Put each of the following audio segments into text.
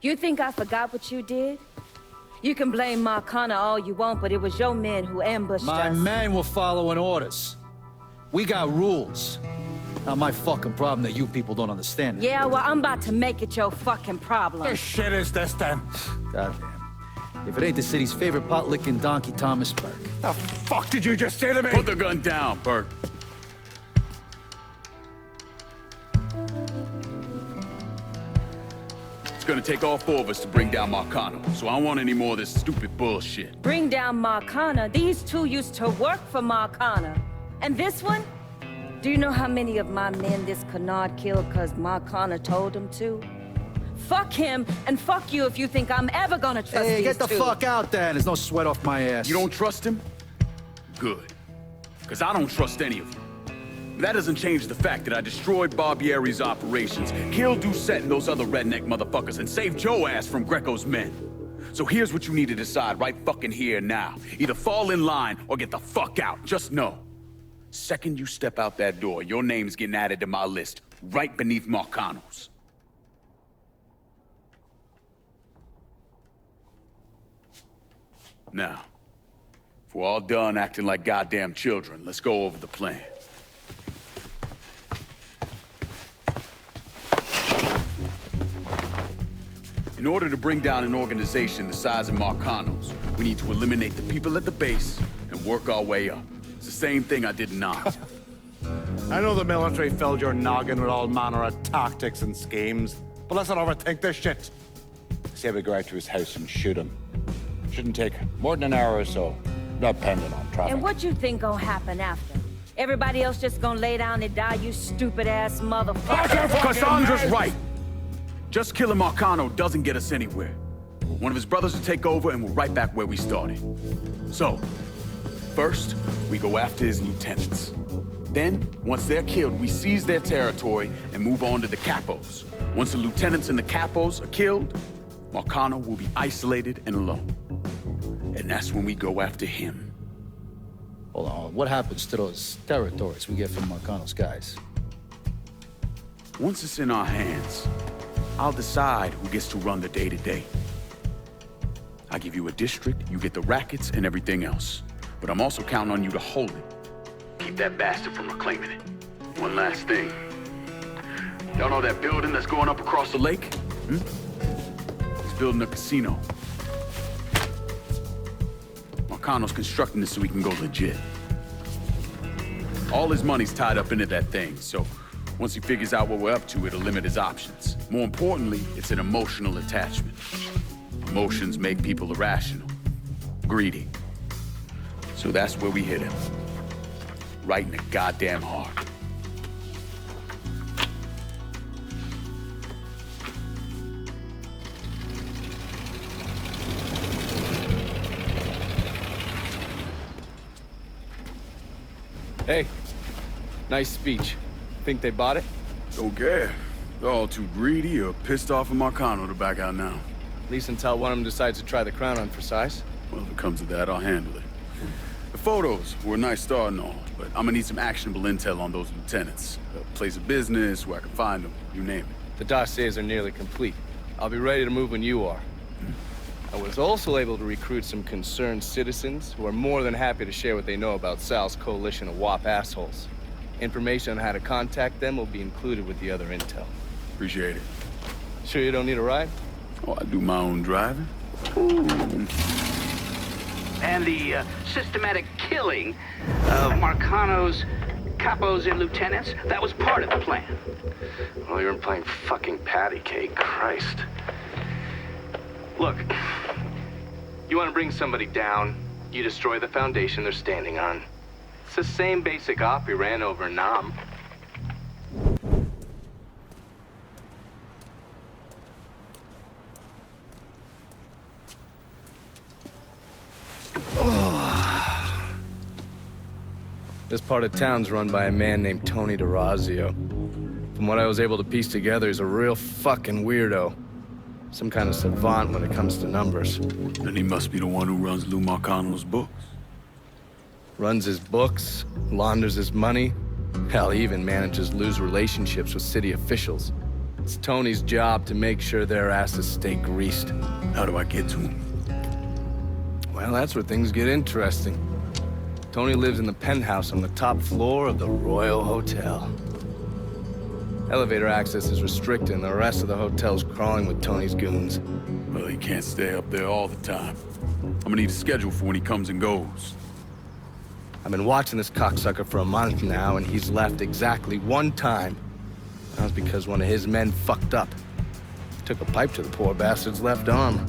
You think I forgot what you did? You can blame Marcana all you want, but it was your men who ambushed us. My men were following orders. We got rules. Not my fucking problem that you people don't understand it. Yeah, well, I'm about to make it your fucking problem. What shit is this, then? Goddamn. If it ain't the city's favorite pot-licking donkey, Thomas Burke. The fuck did you just say to me? Put the gun down, Burke. It's gonna take all four of us to bring down Marcano, so I don't want any more of this stupid bullshit. Bring down Marcana? These two used to work for Marcana. And this one? Do you know how many of my men this canard killed because Marcana told him to? Fuck him, and fuck you if you think I'm ever gonna trust Hey, these get the two. fuck out there. There's no sweat off my ass. You don't trust him? Good. Because I don't trust any of you. That doesn't change the fact that I destroyed Barbieri's operations, killed Doucette and those other redneck motherfuckers, and saved Joe ass from Greco's men. So here's what you need to decide right fucking here now. Either fall in line or get the fuck out. Just know. Second you step out that door, your name's getting added to my list, right beneath Marcano's. Now, if we're all done acting like goddamn children, let's go over the plan. In order to bring down an organization the size of Marcano's, we need to eliminate the people at the base and work our way up. It's the same thing I did in Nantes. I know the military filled your noggin with all manner of tactics and schemes, but let's not overthink this shit. Say we go out to his house and shoot him. Shouldn't take more than an hour or so, not depending on traffic. And what you think gonna happen after? Everybody else just gonna lay down and die, you stupid-ass motherfucker? Cassandra's right. Just killing Marcano doesn't get us anywhere. One of his brothers will take over and we're right back where we started. So, first, we go after his lieutenants. Then, once they're killed, we seize their territory and move on to the capos. Once the lieutenants and the capos are killed, Marcano will be isolated and alone. And that's when we go after him. Hold on, what happens to those territories we get from Marcano's guys? Once it's in our hands, I'll decide who gets to run the day-to-day. I give you a district, you get the rackets and everything else. But I'm also counting on you to hold it. Keep that bastard from reclaiming it. One last thing. Y'all know that building that's going up across the lake? He's building a casino. Marcano's constructing this so we can go legit. All his money's tied up into that thing, so once he figures out what we're up to, it'll limit his options. More importantly, it's an emotional attachment. Emotions make people irrational, greedy. So that's where we hit him. Right in the goddamn heart. Hey, nice speech. Think they bought it? Okay. They're all too greedy or pissed off at Marcano to back out now. At least until one of them decides to try the crown on Versailles. Well, if it comes to that, I'll handle it. The photos were a nice start and all, but I'm gonna need some actionable intel on those lieutenants. A place of business, where I can find them, you name it. The dossiers are nearly complete. I'll be ready to move when you are. I was also able to recruit some concerned citizens who are more than happy to share what they know about Sal's coalition of WAP assholes. Information on how to contact them will be included with the other intel. Appreciate it. Sure you don't need a ride? Oh, I do my own driving. And the systematic killing of Marcano's capos and lieutenants, that was part of the plan. Well, you're playing fucking patty cake, Christ. Look, you want to bring somebody down, you destroy the foundation they're standing on. It's the same basic op we ran over Nam. This part of town's run by a man named Tony DeRazio. From what I was able to piece together, he's a real fucking weirdo. Some kind of savant when it comes to numbers. Then he must be the one who runs Lou Marcano's books. Runs his books, launders his money. Hell, he even manages Lou's relationships with city officials. It's Tony's job to make sure their asses stay greased. How do I get to him? Well, that's where things get interesting. Tony lives in the penthouse on the top floor of the Royal Hotel. Elevator access is restricted, and the rest of the hotel's crawling with Tony's goons. Well, he can't stay up there all the time. I'm gonna need a schedule for when he comes and goes. I've been watching this cocksucker for a month now, and he's left exactly one time. That was because one of his men fucked up. Took a pipe to the poor bastard's left arm.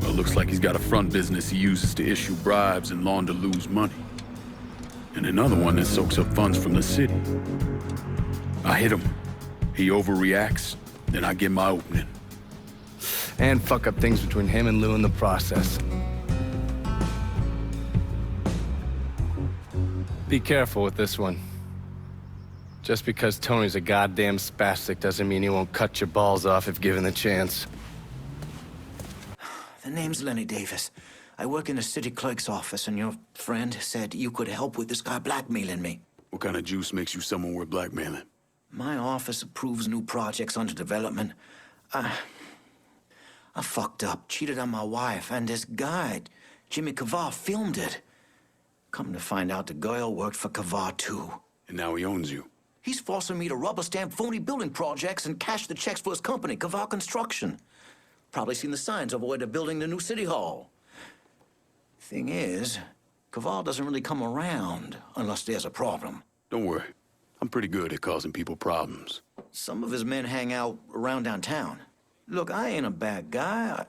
Well, looks like he's got a front business he uses to issue bribes and launder loose money. And another one that soaks up funds from the city. I hit him. He overreacts, then I get my opening. And fuck up things between him and Lou in the process. Be careful with this one. Just because Tony's a goddamn spastic doesn't mean he won't cut your balls off if given the chance. The name's Lenny Davis. I work in the city clerk's office, and your friend said you could help with this guy blackmailing me. What kind of juice makes you someone worth blackmailing? My office approves new projects under development. I fucked up, cheated on my wife, and this guy, Jimmy Kavar, filmed it. Come to find out, the girl worked for Kavar, too. And now he owns you. He's forcing me to rubber stamp phony building projects and cash the checks for his company, Kavar Construction. Probably seen the signs over where they're building the new city hall. Thing is, Kavar doesn't really come around unless there's a problem. Don't worry. I'm pretty good at causing people problems. Some of his men hang out around downtown. Look, I ain't a bad guy.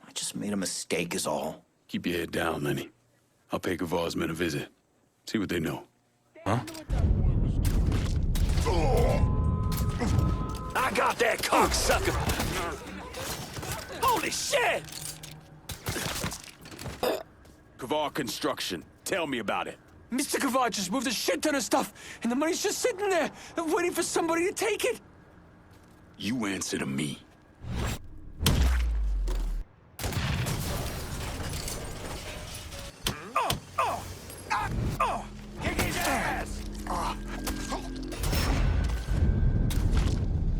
I just made a mistake is all. Keep your head down, Lenny. I'll pay Kavar's men a visit. See what they know. Huh? I got that cocksucker! Holy shit! Kavar Construction. Tell me about it. Mr. Kavar just moved a shit ton of stuff, and the money's just sitting there, waiting for somebody to take it. You answer to me. Kick his ass!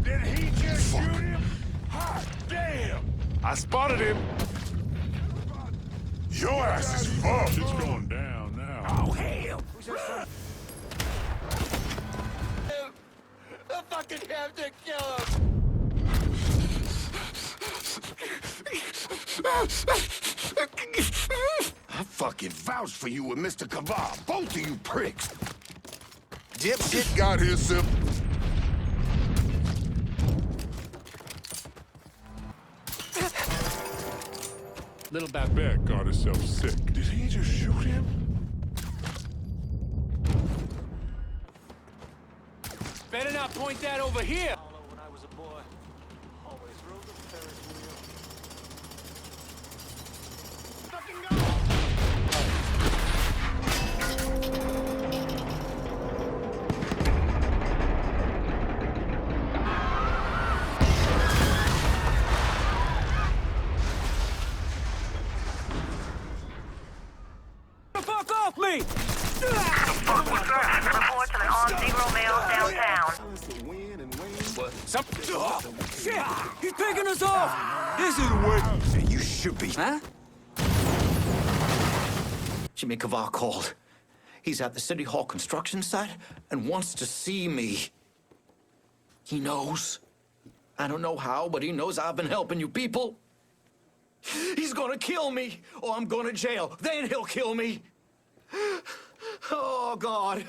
Did he just shoot him? Hot damn! I spotted him. Your ass is fucked. It's going down now. Oh, hell! I fucking have to kill I fucking vouched for you with Mr. Kavar. Both of you pricks. Dipshit got himself. Little Babette got herself sick. Did he just shoot him? Better not point that over here! Fuck off me! Report to the on-zero mail downtown. Shit! He's picking us off! This isn't working! You should be. Huh? Jimmy Kavar called. He's at the City Hall construction site and wants to see me. He knows. I don't know how, but he knows I've been helping you people. He's gonna kill me, or I'm going to jail. Then he'll kill me. Oh, God.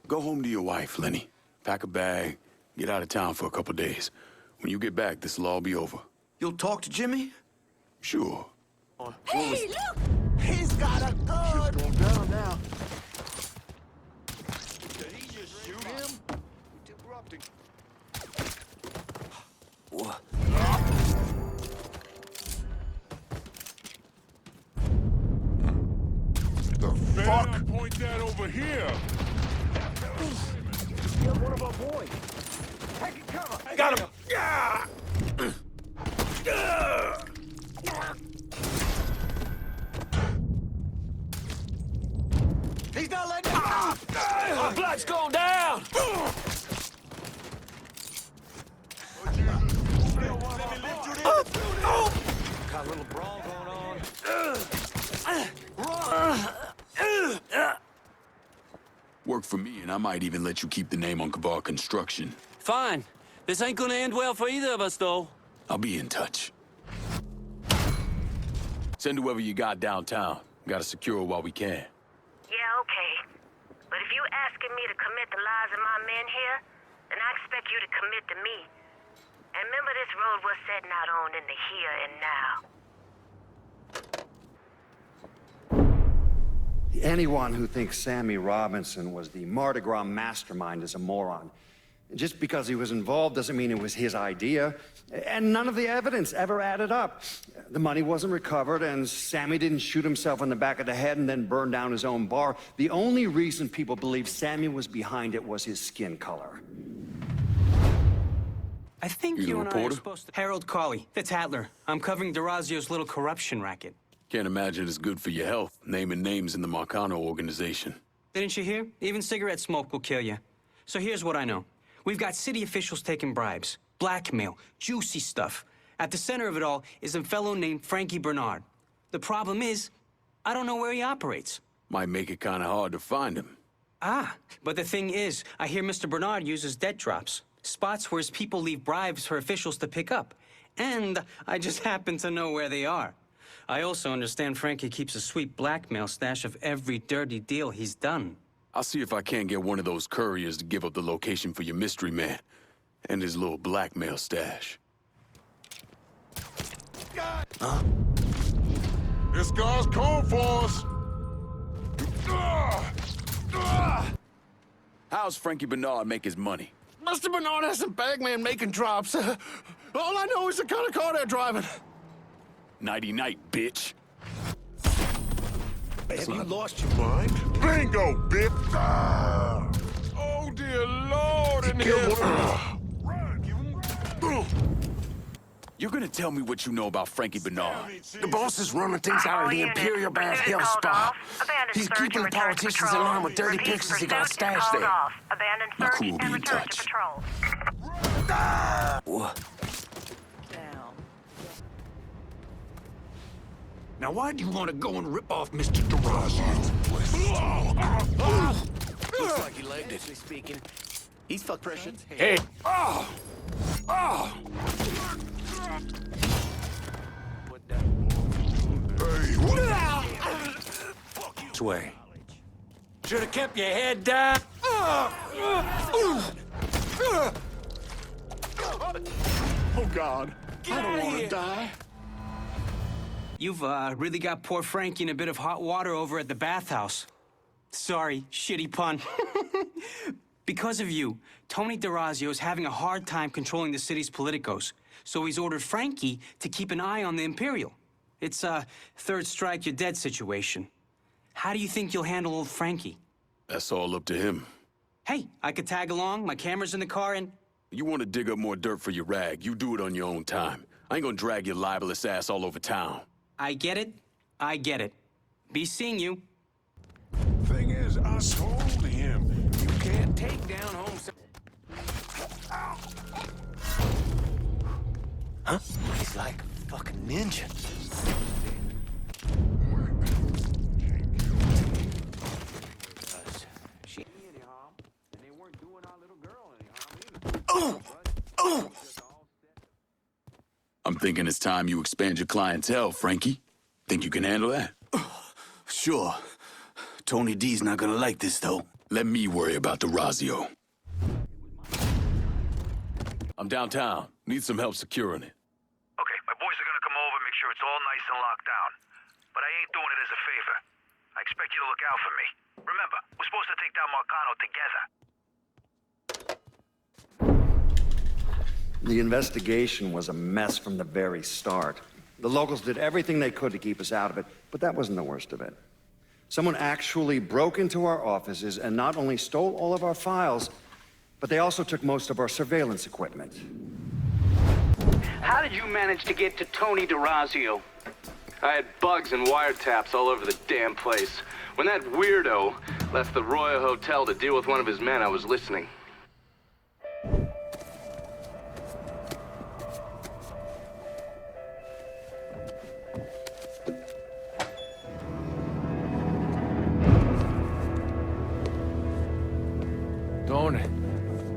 Go home to your wife, Lenny. Pack a bag, get out of town for a couple days. When you get back, this'll all be over. You'll talk to Jimmy? Sure. Hey, look! He's got a gun. He's going down now. Did he just shoot him? Interrupting. What? The fuck? Point that over here. You're one of our boys. Taking cover. Got him! He's not letting me. Our blood's going down! little brawl going on. Work for me, and I might even let you keep the name on Kavar Construction. Fine. This ain't gonna end well for either of us, though. I'll be in touch. Send whoever you got downtown. Gotta secure her while we can. Yeah, okay. But if you asking me to commit the lives of my men here, then I expect you to commit to me. And remember, this road we're setting out on in the here and now. Anyone who thinks Sammy Robinson was the Mardi Gras mastermind is a moron. Just because he was involved doesn't mean it was his idea. And none of the evidence ever added up. The money wasn't recovered, and Sammy didn't shoot himself in the back of the head and then burn down his own bar. The only reason people believe Sammy was behind it was his skin color. I think you and I are supposed to... Harold Cawley, the Tattler. I'm covering DeRazio's little corruption racket. Can't imagine it's good for your health, naming names in the Marcano organization. Didn't you hear? Even cigarette smoke will kill you. So here's what I know. We've got city officials taking bribes, blackmail, juicy stuff. At the center of it all is a fellow named Frankie Bernard. The problem is, I don't know where he operates. Might make it kind of hard to find him. Ah, but the thing is, I hear Mr. Bernard uses debt drops, spots where his people leave bribes for officials to pick up. And I just happen to know where they are. I also understand Frankie keeps a sweet blackmail stash of every dirty deal he's done. I'll see if I can't get one of those couriers to give up the location for your mystery man and his little blackmail stash. Huh? This guy's cold for us. How's Frankie Bernard make his money? Mr. Bernard has some bagman making drops. All I know is the kind of car they're driving. Nighty-night, bitch. Have you lost your mind? Bingo, bitch! Oh, dear Lord in heaven! You're gonna tell me what you know about Frankie Bernard. The boss is running things out of the Imperial Bath Hill Spa. He's keeping the politicians in line with dirty pictures he got stashed there. Abandoned My search crew will be and in return touch. to patrol. What? Now, why do you want to go and rip off Mr. DeRazio? Looks like he legged it. Speaking. He's fuck pressured. Hey! Oh! Oh! Sway. Should have kept your head down. Oh, God. I don't want to die. You've really got poor Frankie in a bit of hot water over at the bathhouse. Sorry, shitty pun. Because of you, Tony DeRazio is having a hard time controlling the city's politicos. So he's ordered Frankie to keep an eye on the Imperial. It's a third strike, you're dead situation. How do you think you'll handle old Frankie? That's all up to him. Hey, I could tag along, my camera's in the car, and... You want to dig up more dirt for your rag, you do it on your own time. I ain't gonna drag your libelous ass all over town. I get it. I get it. Be seeing you. Thing is, I told him, you can't take down home... Huh? He's like a fucking ninja. I'm thinking it's time you expand your clientele, Frankie. Think you can handle that? Sure. Tony D's not gonna like this, though. Let me worry about DeRazio. I'm downtown. Need some help securing it. Okay, my boys are gonna come over and make sure it's all nice and locked down. But I ain't doing it as a favor. I expect you to look out for me. Remember, we're supposed to take down Marcano together. The investigation was a mess from the very start. The locals did everything they could to keep us out of it, but that wasn't the worst of it. Someone actually broke into our offices and not only stole all of our files, but they also took most of our surveillance equipment. How did you manage to get to Tony DeRazio? I had bugs and wiretaps all over the damn place. When that weirdo left the Royal Hotel to deal with one of his men, I was listening.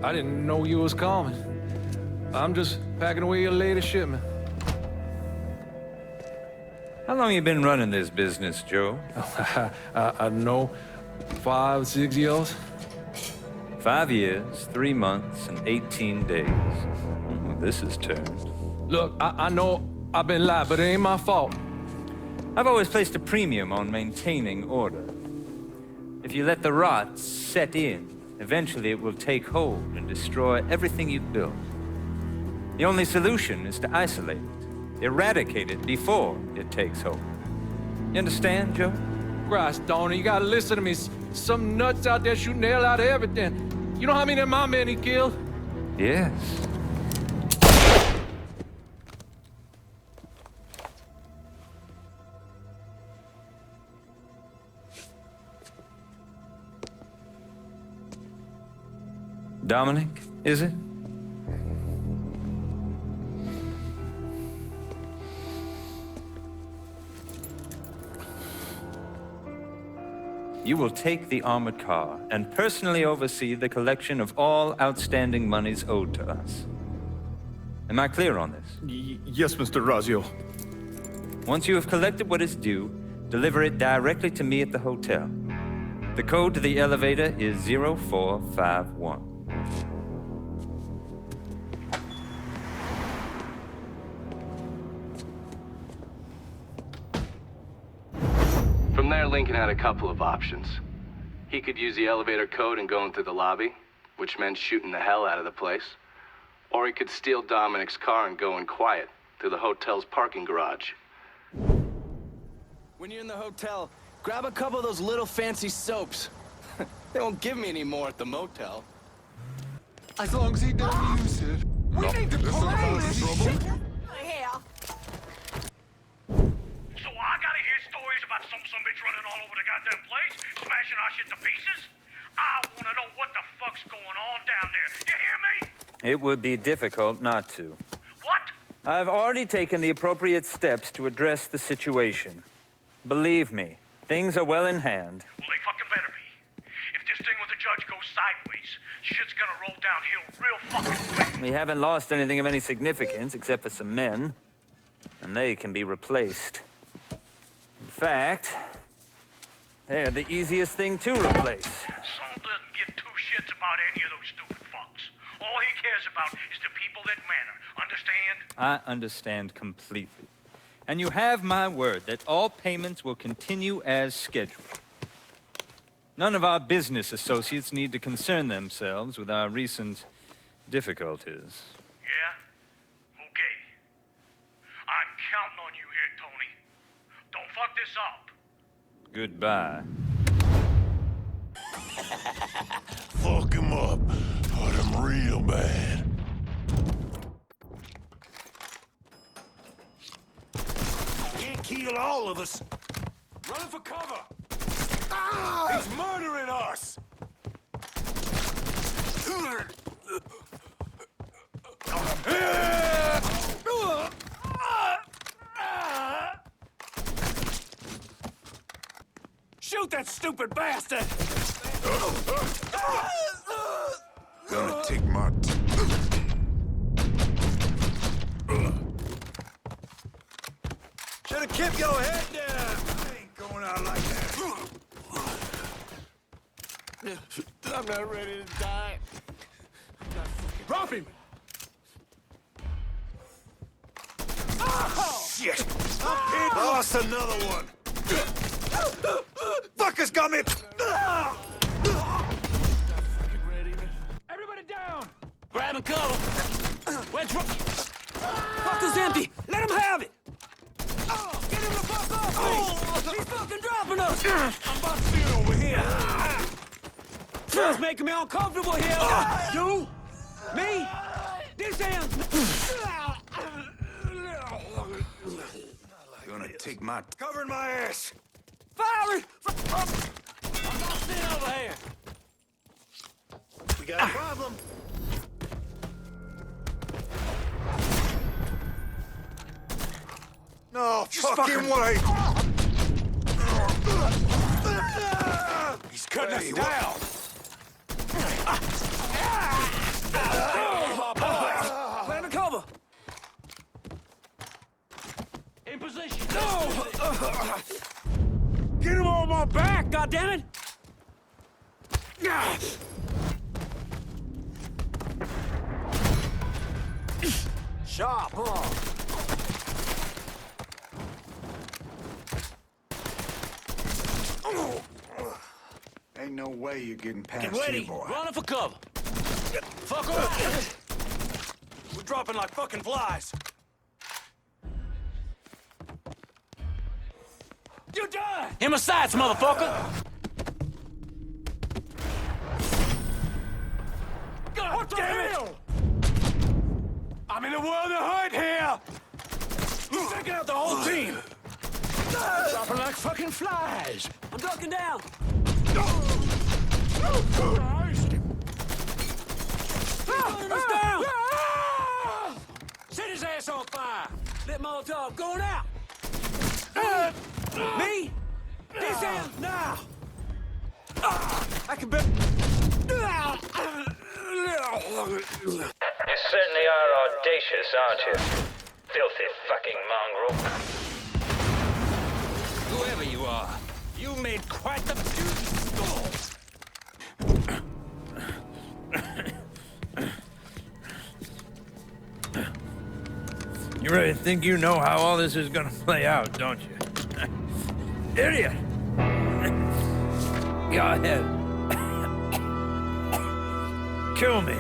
I didn't know you was coming. I'm just packing away your latest shipment. How long you been running this business, Joe? I don't know, 5, 6 years? 5 years, 3 months, and 18 days. Well, this is turned. Look, I know I've been lied, but it ain't my fault. I've always placed a premium on maintaining order. If you let the rot set in, eventually it will take hold and destroy everything you've built. The only solution is to isolate it, eradicate it before it takes hold. You understand, Joe? Christ, Donnie, you gotta listen to me. Some nuts out there shooting the hell out of everything. You know how many of my men he killed? Yes. Dominic, is it? You will take the armored car and personally oversee the collection of all outstanding monies owed to us. Am I clear on this? Yes, Mr. Razio. Once you have collected what is due, deliver it directly to me at the hotel. The code to the elevator is 0451. From there, Lincoln had a couple of options. He could use the elevator code and go into the lobby, which meant shooting the hell out of the place. Or he could steal Dominic's car and go in quiet through the hotel's parking garage. When you're in the hotel, grab a couple of those little fancy soaps. They won't give me any more at the motel. As long as he don't use it. We need to play this shit. Yeah. So I gotta hear stories about some bitch running all over the goddamn place, smashing our shit to pieces? I wanna know what the fuck's going on down there. You hear me? It would be difficult not to. What? I've already taken the appropriate steps to address the situation. Believe me, things are well in hand. Well, they fucking better be. If this thing with the judge goes sideways, shit's gonna roll downhill real fucking quick. We haven't lost anything of any significance except for some men, and they can be replaced. In fact, they're the easiest thing to replace. Saul doesn't give two shits about any of those stupid fucks. All he cares about is the people that matter. Understand? I understand completely. And you have my word that all payments will continue as scheduled. None of our business associates need to concern themselves with our recent difficulties. Yeah? Okay. I'm counting on you here, Tony. Don't fuck this up. Goodbye. Fuck him up. Hurt him real bad. Can't kill all of us. Run for cover. Ah! He's murdering us. Shoot that stupid bastard! Gonna take my... Should've kept your head down! I ain't going out like that. I'm not ready to die. Drop him! Oh, shit! Lost another one! Fuckers got me! Everybody down! Grab and cover! Fucker's empty! Let him have it! Get him the fuck off me! He's fucking dropping us! I'm about to see it over here! Feels making me uncomfortable here! You? Me? This hand! Gonna take my... Covering my ass! Fire! I'm not sitting over here! We got a problem. No fucking way! He's cutting us down! Climb the cover! In position. No! Get him on my back, goddammit! Sharp, huh? Ain't no way you're getting past Get ready! here, boy. Running for cover! Fuck around! We're dropping like fucking flies! You die! In my sights, motherfucker! God damn it! I'm in the world of hurt here! You're taking out the whole team! Dropping like fucking flies! I'm ducking down! Christ! He's us down! Set his ass on fire! Lit Molotov going out! Me? This ends now! I can bet. You certainly are audacious, aren't you? Filthy fucking mongrel. Whoever you are, you made quite the You really think you know how all this is gonna play out, don't you? Idiot! Go ahead. Kill me.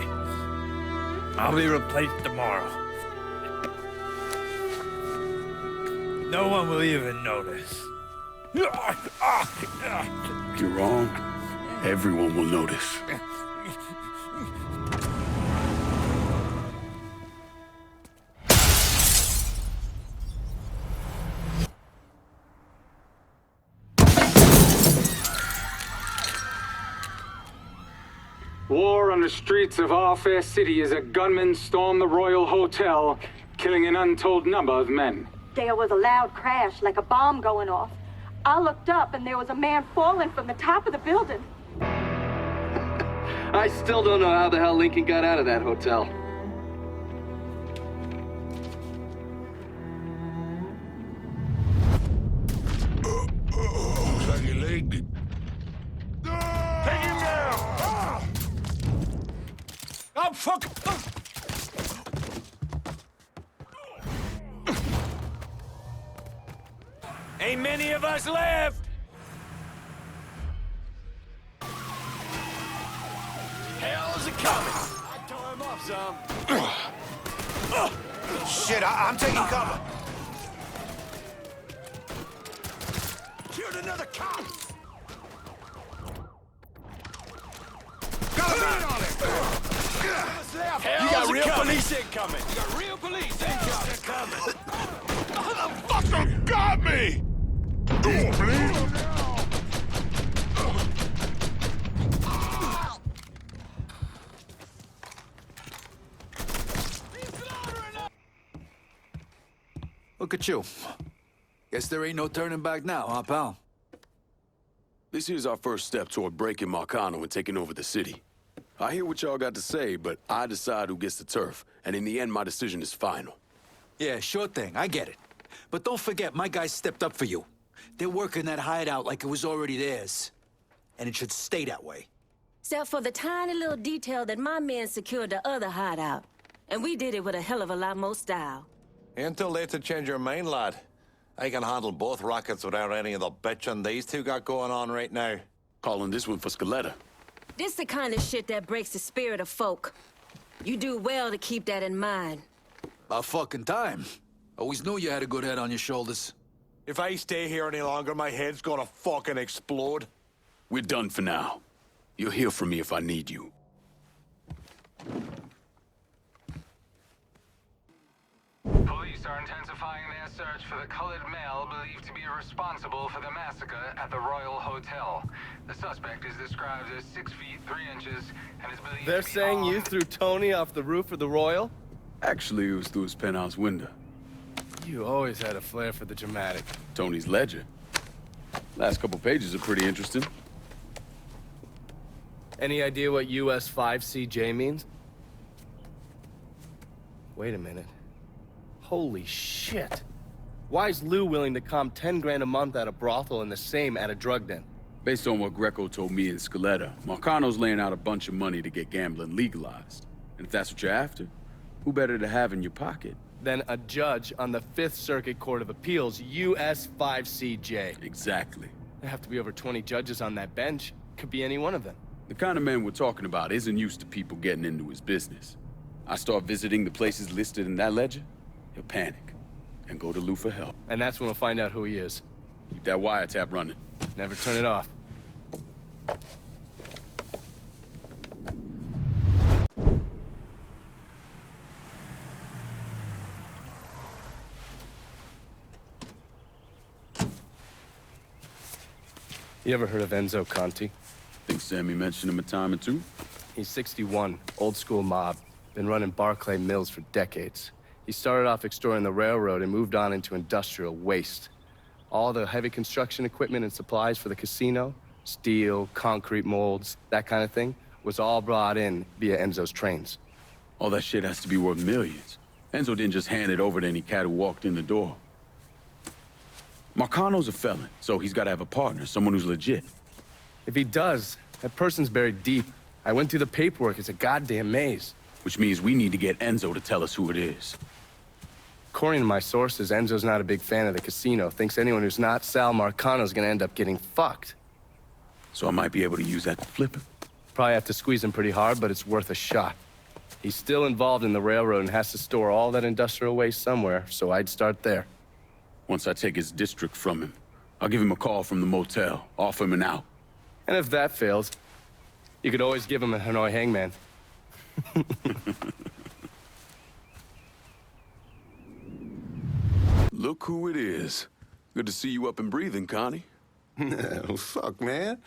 I'll be replaced tomorrow. No one will even notice. You're wrong. Everyone will notice. War on the streets of our fair city as a gunman stormed the Royal Hotel, killing an untold number of men. There was a loud crash, like a bomb going off. I looked up and there was a man falling from the top of the building. I still don't know how the hell Lincoln got out of that hotel. Looks like you legged it. Take him down! I'm fucking... Ain't many of us left! Hell is it coming? I tore him off some. Shit, I'm taking cover. Shoot another cop! Got a man on it! You got real police incoming! You got real police incoming! Motherfucker got me! Oh, please. Look at you. Guess there ain't no turning back now, huh, pal? This here's our first step toward breaking Marcano and taking over the city. I hear what y'all got to say, but I decide who gets the turf, and in the end, my decision is final. Yeah, sure thing. I get it. But don't forget, my guys stepped up for you. They're working that hideout like it was already theirs. And it should stay that way. Except for the tiny little detail that my men secured the other hideout. And we did it with a hell of a lot more style. Ain't too late to change your mind, lad. I can handle both rockets without any of the bitching these two got going on right now. Calling this one for Scaletta. This the kind of shit that breaks the spirit of folk. You do well to keep that in mind. About fucking time. Always knew you had a good head on your shoulders. If I stay here any longer, my head's gonna fucking explode. We're done for now. You'll hear from me if I need you. Police are intensifying their search for the colored male believed to be responsible for the massacre at the Royal Hotel. The suspect is described as 6 feet 3 inches and is believed They're to be saying armed. you threw Tony off the roof of the Royal? Actually, it was through his penthouse window. You always had a flair for the dramatic. Tony's ledger. Last couple pages are pretty interesting. Any idea what US 5CJ means? Wait a minute. Holy shit. Why is Lou willing to comp 10 grand a month at a brothel and the same at a drug den? Based on what Greco told me in Scaletta, Marcano's laying out a bunch of money to get gambling legalized. And if that's what you're after, who better to have in your pocket? Then a judge on the 5th Circuit Court of Appeals, US 5CJ. Exactly. There have to be over 20 judges on that bench. Could be any one of them. The kind of man we're talking about isn't used to people getting into his business. I start visiting the places listed in that ledger, he'll panic and go to Lou for help. And that's when we'll find out who he is. Keep that wiretap running. Never turn it off. You ever heard of Enzo Conti? Think Sammy mentioned him a time or two? He's 61, old school mob. Been running Barclay Mills for decades. He started off extorting the railroad and moved on into industrial waste. All the heavy construction equipment and supplies for the casino, steel, concrete molds, that kind of thing, was all brought in via Enzo's trains. All that shit has to be worth millions. Enzo didn't just hand it over to any cat who walked in the door. Marcano's a felon, so he's got to have a partner, someone who's legit. If he does, that person's buried deep. I went through the paperwork. It's a goddamn maze. Which means we need to get Enzo to tell us who it is. According to my sources, Enzo's not a big fan of the casino. Thinks anyone who's not Sal Marcano's gonna end up getting fucked. So I might be able to use that to flip him. Probably have to squeeze him pretty hard, but it's worth a shot. He's still involved in the railroad and has to store all that industrial waste somewhere, so I'd start there. Once I take his district from him, I'll give him a call from the motel, offer him an out. And if that fails, you could always give him a Hanoi hangman. Look who it is. Good to see you up and breathing, Connie. Fuck, man.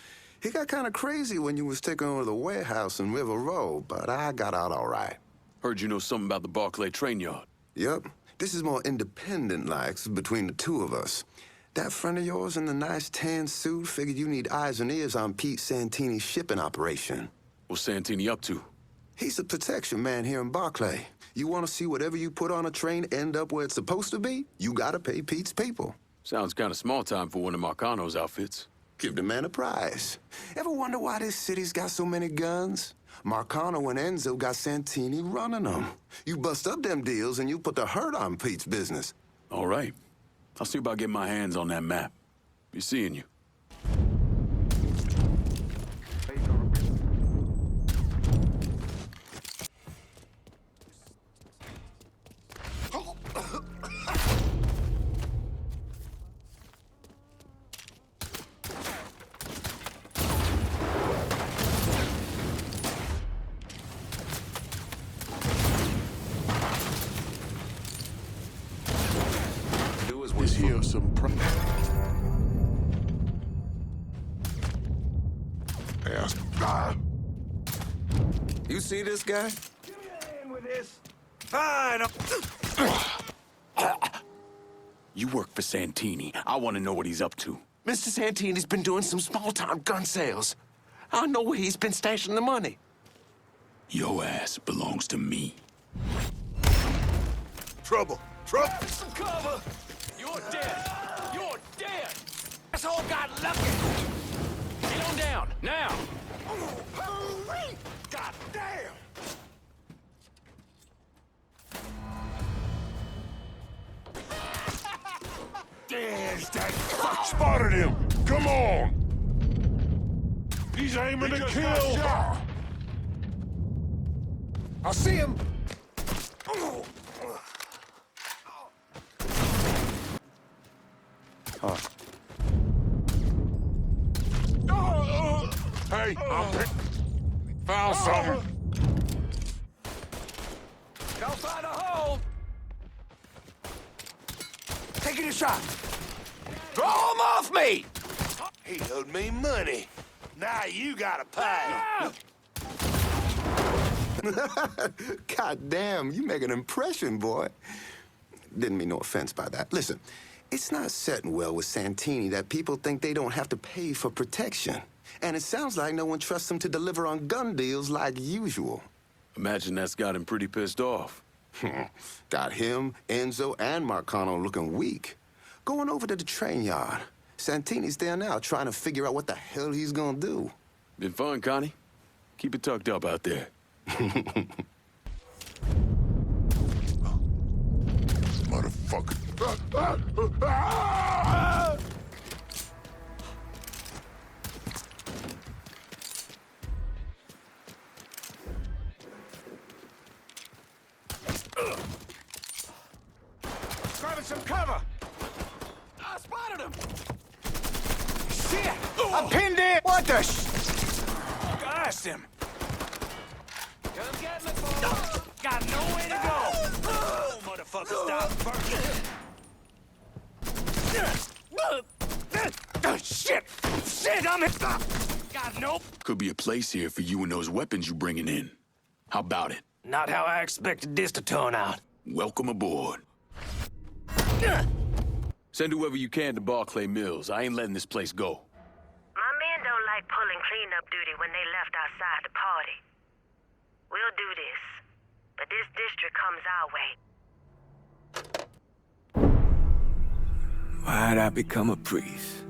He got kind of crazy when you was taking over the warehouse in River Road, but I got out all right. Heard you know something about the Barclay train yard. Yup. This is more independent-like between the two of us. That friend of yours in the nice tan suit figured you need eyes and ears on Pete Santini's shipping operation. What's Santini up to? He's a protection man here in Barclay. You want to see whatever you put on a train end up where it's supposed to be? You gotta pay Pete's people. Sounds kind of small time for one of Marcano's outfits. Give the man a prize. Ever wonder why this city's got so many guns? Marcano and Enzo got Santini running them. You bust up them deals and you put the hurt on Pete's business. All right. I'll see about getting my hands on that map. Be seeing you. You see this guy? Give me a hand with this. Fine. You work for Santini. I want to know what he's up to. Mr. Santini's been doing some small-time gun sales. I know where he's been stashing the money. Your ass belongs to me. Trouble! Trouble! Some cover! You're dead! You're dead! Asshole got lucky! Get on down, now! Holy! God damn! There's that fuck spotted him! Come on! He's aiming to kill! I see him! Hey, found something. Go find a hole! Taking a shot! Throw him off me! He owed me money. Now you gotta pay. God damn, you make an impression, boy. Didn't mean no offense by that. Listen, it's not setting well with Santini that people think they don't have to pay for protection. And it sounds like no one trusts him to deliver on gun deals like usual. Imagine that's got him pretty pissed off. Got him, Enzo, and Marcano looking weak. Going over to the train yard. Santini's there now, trying to figure out what the hell he's gonna do. Been fun, Connie. Keep it tucked up out there. Motherfucker. Grabbing some cover! I spotted him! Shit! I'm pinned in! What the Gosh him! Come get me, boy! Got nowhere to go! Oh, motherfucker, stop burning! Oh, shit! Shit, I'm in... God, nope! Could be a place here for you and those weapons you bringing in. How about it? Not how I expected this to turn out. Welcome aboard. Send whoever you can to Barclay Mills. I ain't letting this place go. My men don't like pulling cleanup duty when they left outside the party. We'll do this, but this district comes our way. Why'd I become a priest?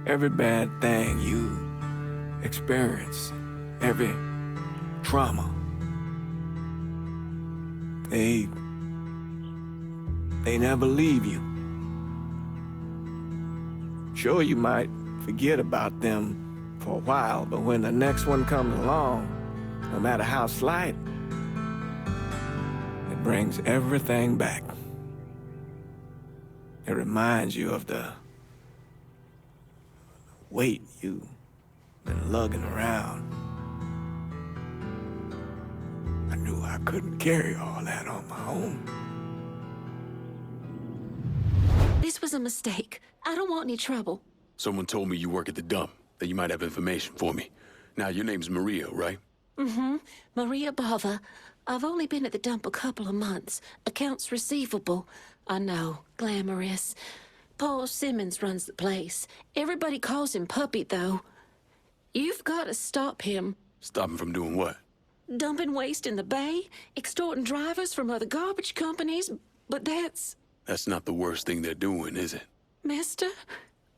Every bad thing you experience, every trauma, they never leave you. Sure, you might forget about them for a while, but when the next one comes along, no matter how slight, it brings everything back. It reminds you of the weight you've been lugging around. I knew I couldn't carry all that on my own. This was a mistake. I don't want any trouble. Someone told me you work at the dump, that you might have information for me. Now, your name's Maria, right? Mm-hmm. Maria Bava. I've only been at the dump a couple of months. Accounts receivable. I know. Glamorous. Paul Simmons runs the place. Everybody calls him Puppy, though. You've got to stop him. Stop him from doing what? Dumping waste in the bay, extorting drivers from other garbage companies, but that's... That's not the worst thing they're doing, is it? Mister,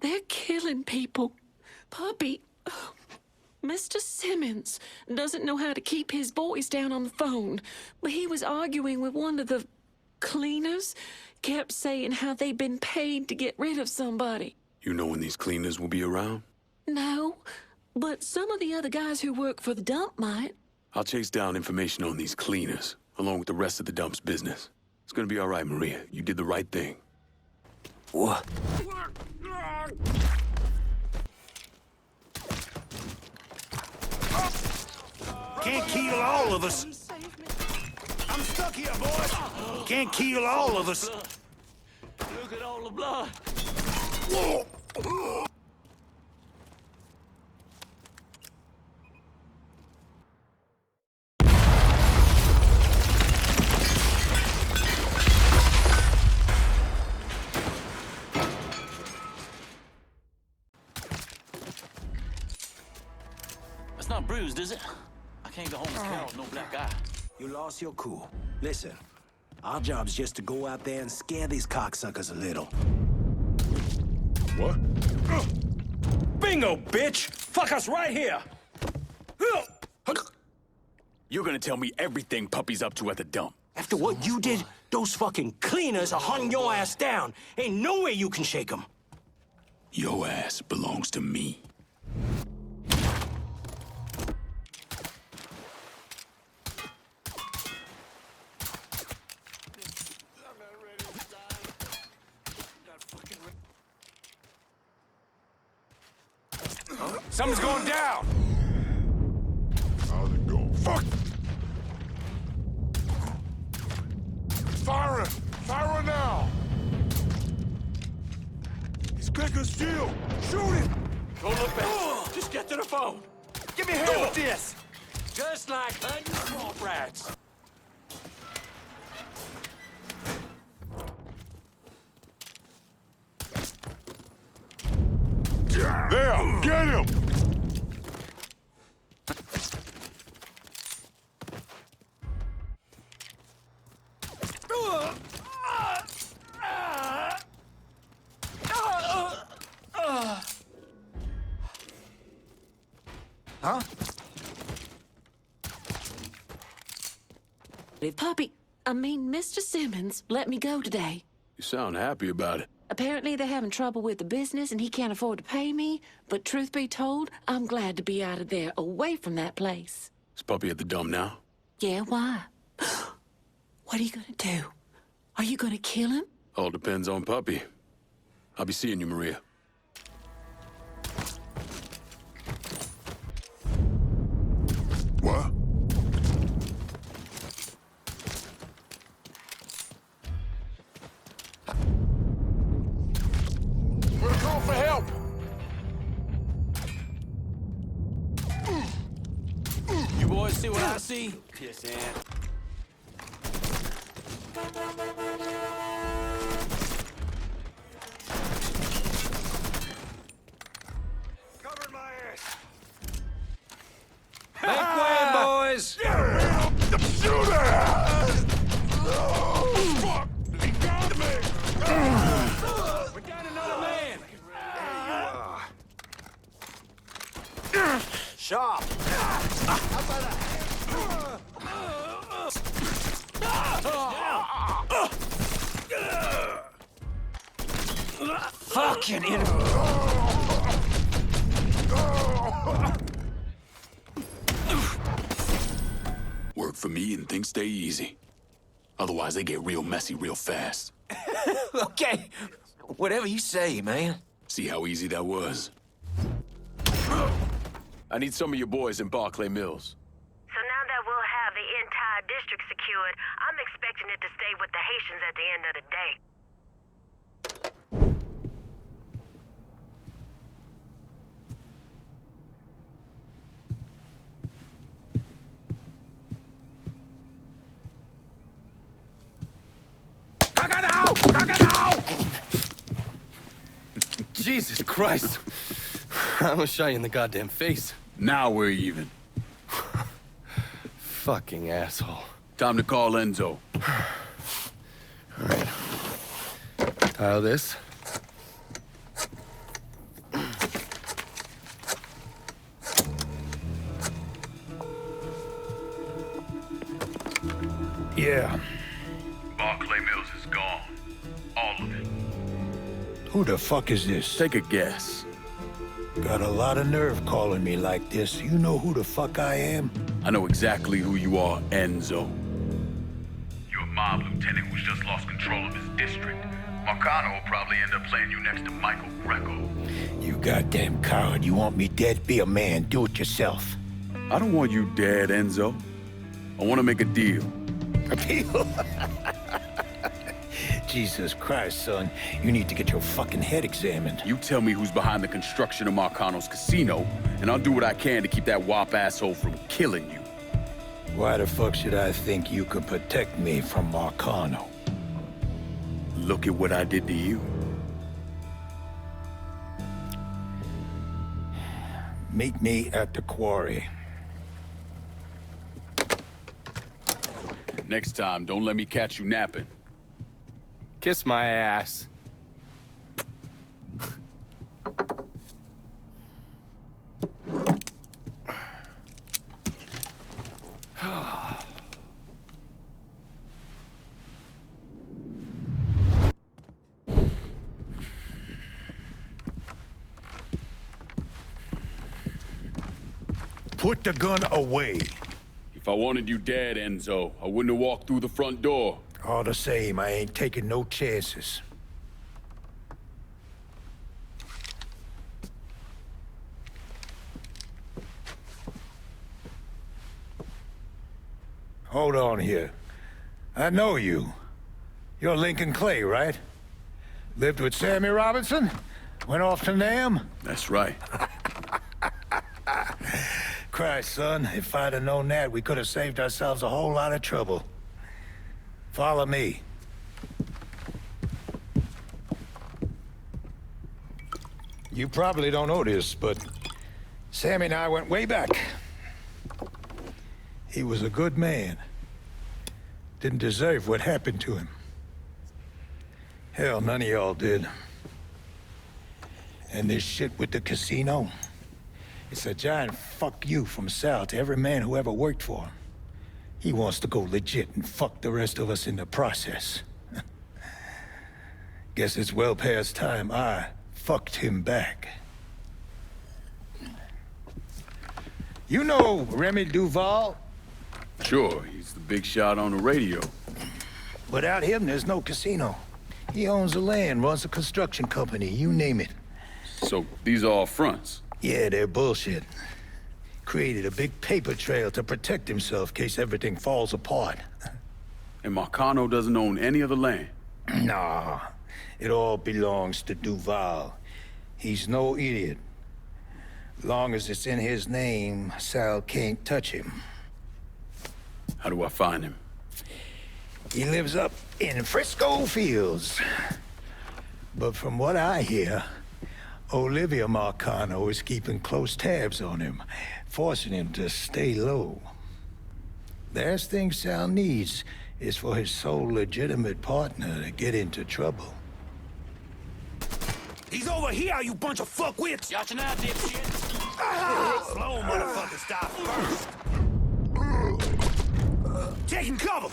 they're killing people. Puppy... Mr. Simmons doesn't know how to keep his voice down on the phone, but he was arguing with one of the cleaners, kept saying how they'd been paid to get rid of somebody. You know when these cleaners will be around? No, but some of the other guys who work for the dump might. I'll chase down information on these cleaners, along with the rest of the dump's business. It's gonna be all right, Maria. You did the right thing. What? Can't kill all of us. I'm stuck here, boys. Can't kill all of us. Look at all the blood. It's not bruised, is it? I can't go home with Carol, no black eye. You lost your cool. Listen, our job's just to go out there and scare these cocksuckers a little. What? Bingo, bitch! Fuck us right here! You're gonna tell me everything Puppy's up to at the dump. After what you did, those fucking cleaners are hunting your ass down. Ain't no way you can shake them. Your ass belongs to me. Something's going down! How's it go? Fuck! Fire him! Fire him now! He's clicking steel! Shoot him! Don't look back. Just get to the phone. Give me a hand with this. Just like hunting swamp rats. There! Get him! Mr. Simmons let me go today. You sound happy about it. Apparently they're having trouble with the business and he can't afford to pay me. But truth be told, I'm glad to be out of there, away from that place. Is Puppy at the dump now? Yeah, why? What are you gonna do? Are you gonna kill him? All depends on Puppy. I'll be seeing you, Maria. What? We're calling for help! You boys see what I see? Piss ant. Cover my ass! Make way, boys! The shooter! Oh, fuck! He got me! We got another man! Sharp! Fucking enemy! Work for me and things stay easy. Otherwise, they get real messy real fast. Okay, whatever you say, man. See how easy that was? I need some of your boys in Barclay Mills. So now that we'll have the entire district secured, I'm expecting it to stay with the Haitians at the end of the day. Jesus Christ. I almost shot you in the goddamn face. Now we're even. Fucking asshole. Time to call Enzo. All right. Tile this. Yeah. Barclay Mills is gone. All of it. Who the fuck is this? Take a guess. Got a lot of nerve calling me like this. You know who the fuck I am? I know exactly who you are, Enzo. You're a mob lieutenant who's just lost control of his district. Marcano will probably end up playing you next to Michael Greco. You goddamn coward. You want me dead? Be a man. Do it yourself. I don't want you dead, Enzo. I want to make a deal. A deal? Jesus Christ, son. You need to get your fucking head examined. You tell me who's behind the construction of Marcano's casino, and I'll do what I can to keep that wop asshole from killing you. Why the fuck should I think you could protect me from Marcano? Look at what I did to you. Meet me at the quarry. Next time, don't let me catch you napping. Kiss my ass. Put the gun away. If I wanted you dead, Enzo, I wouldn't have walked through the front door. All the same, I ain't taking no chances. Hold on here. I know you. You're Lincoln Clay, right? Lived with Sammy Robinson? Went off to Nam? That's right. Christ, son, if I'd have known that, we could have saved ourselves a whole lot of trouble. Follow me. You probably don't know this, but Sammy and I went way back. He was a good man. Didn't deserve what happened to him. Hell, none of y'all did. And this shit with the casino, it's a giant fuck you from Sal to every man who ever worked for him. He wants to go legit and fuck the rest of us in the process. Guess it's well past time I fucked him back. You know Remy Duval? Sure, he's the big shot on the radio. Without him, there's no casino. He owns the land, runs a construction company, you name it. So, these are all fronts? Yeah, they're bullshit. Created a big paper trail to protect himself in case everything falls apart. And Marcano doesn't own any of the land? Nah, it all belongs to Duval. He's no idiot. Long as it's in his name, Sal can't touch him. How do I find him? He lives up in Frisco Fields. But from what I hear, Olivia Marcano is keeping close tabs on him, forcing him to stay low. Last thing Sal needs is for his sole legitimate partner to get into trouble. He's over here, you bunch of fuckwits! Got you now, dipshit. Slow motherfucker, stop first. Taking cover!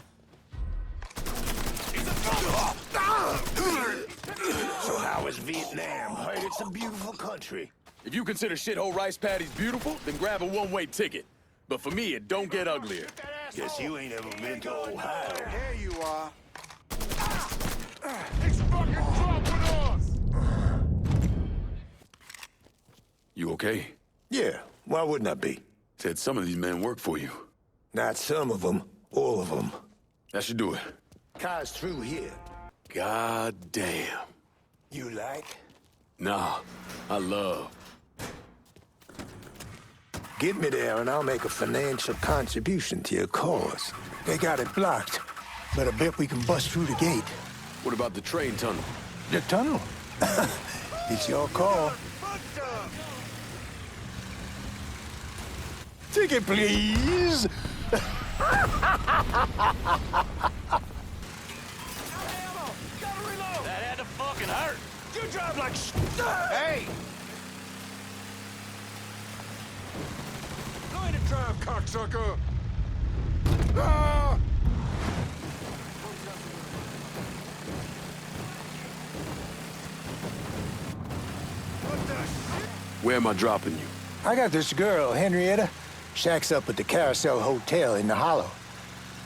So how is Vietnam? Heard it's a beautiful country. If you consider shithole rice paddies beautiful, then grab a one-way ticket. But for me, it don't get uglier. Guess you ain't ever been to Ohio. There you are. He's fucking dropping us! You okay? Yeah, why wouldn't I be? Said some of these men work for you. Not some of them, all of them. That should do it. Car's through here. God damn. You like? Nah, I love. Get me there and I'll make a financial contribution to your cause. They got it blocked, but I bet we can bust through the gate. What about the train tunnel? The tunnel? It's your call. Ticket, please! That had to fucking hurt. You drive like Hey! Go in and drive, cocksucker! Ah! What the shit? Where am I dropping you? I got this girl, Henrietta. Shacks up at the Carousel Hotel in the Hollow.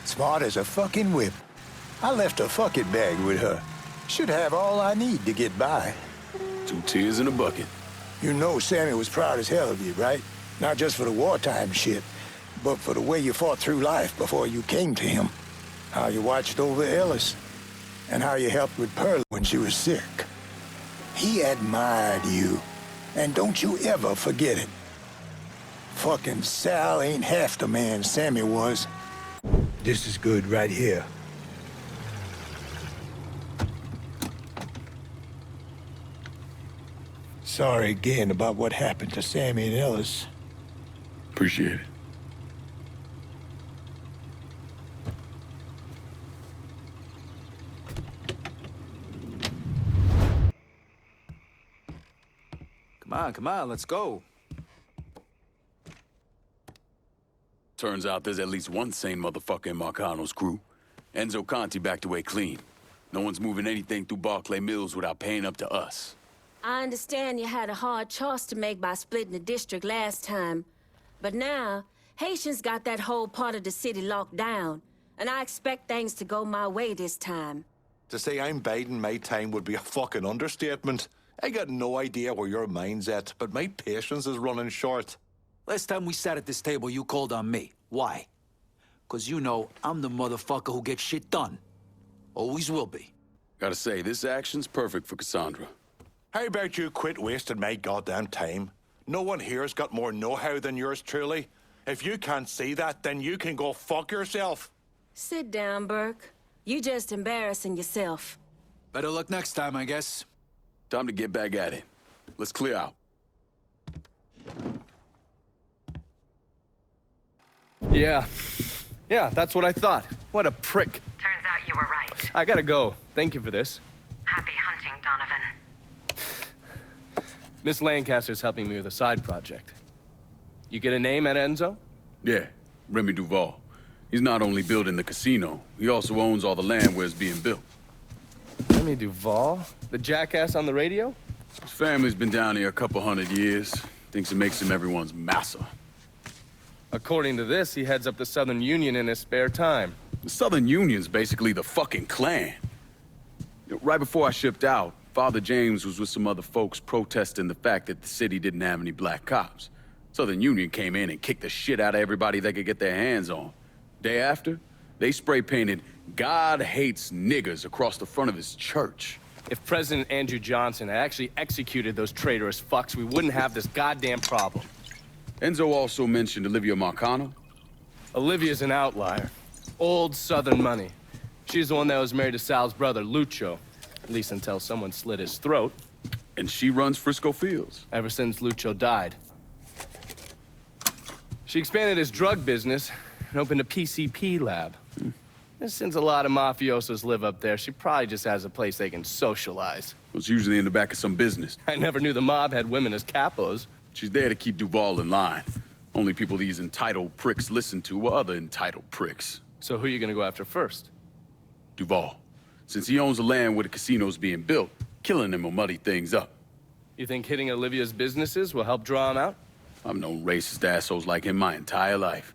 Smart as a fucking whip. I left a fucking bag with her. Should have all I need to get by. 2 tears in a bucket. You know Sammy was proud as hell of you, right? Not just for the wartime shit, but for the way you fought through life before you came to him. How you watched over Ellis, and how you helped with Pearl when she was sick. He admired you, and don't you ever forget it. Fucking Sal ain't half the man Sammy was. This is good right here. Sorry again about what happened to Sammy and Ellis. Appreciate it. Come on, let's go. Turns out there's at least one sane motherfucker in Marcano's crew. Enzo Conti backed away clean. No one's moving anything through Barclay Mills without paying up to us. I understand you had a hard choice to make by splitting the district last time. But now, Haitians got that whole part of the city locked down. And I expect things to go my way this time. To say I'm biding my time would be a fucking understatement. I got no idea where your mind's at, but my patience is running short. Last time we sat at this table, you called on me. Why? Because you know I'm the motherfucker who gets shit done. Always will be. Gotta say, this action's perfect for Cassandra. How about you quit wasting my goddamn time? No one here's got more know-how than yours truly. If you can't see that, then you can go fuck yourself. Sit down, Burke. You just embarrassing yourself. Better luck next time, I guess. Time to get back at it. Let's clear out. Yeah, that's what I thought. What a prick. Turns out you were right. I gotta go. Thank you for this. Happy hunting, Donovan. Miss Lancaster's helping me with a side project. You get a name at Enzo? Yeah, Remy Duval. He's not only building the casino, he also owns all the land where it's being built. Jimmy Duvall? The jackass on the radio? His family's been down here a couple 100 years. Thinks it makes him everyone's massa. According to this, he heads up the Southern Union in his spare time. The Southern Union's basically the fucking Klan. Right before I shipped out, Father James was with some other folks protesting the fact that the city didn't have any black cops. Southern Union came in and kicked the shit out of everybody they could get their hands on. Day after, they spray-painted "God hates niggers" across the front of his church. If President Andrew Johnson had actually executed those traitorous fucks, we wouldn't have this goddamn problem. Enzo also mentioned Olivia Marcano. Olivia's an outlier. Old Southern money. She's the one that was married to Sal's brother, Lucho. At least until someone slit his throat. And she runs Frisco Fields. Ever since Lucho died. She expanded his drug business and opened a PCP lab. And since a lot of mafiosos live up there, she probably just has a place they can socialize. It's usually in the back of some business. I never knew the mob had women as capos. She's there to keep Duvall in line. Only people these entitled pricks listen to are other entitled pricks. So who are you gonna go after first? Duvall. Since he owns the land where the casino's being built, killing him will muddy things up. You think hitting Olivia's businesses will help draw him out? I've known racist assholes like him my entire life.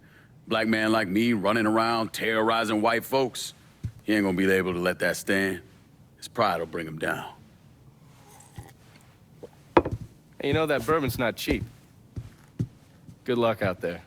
Black man like me running around terrorizing white folks. He ain't gonna be able to let that stand. His pride will bring him down. Hey, you know that bourbon's not cheap. Good luck out there.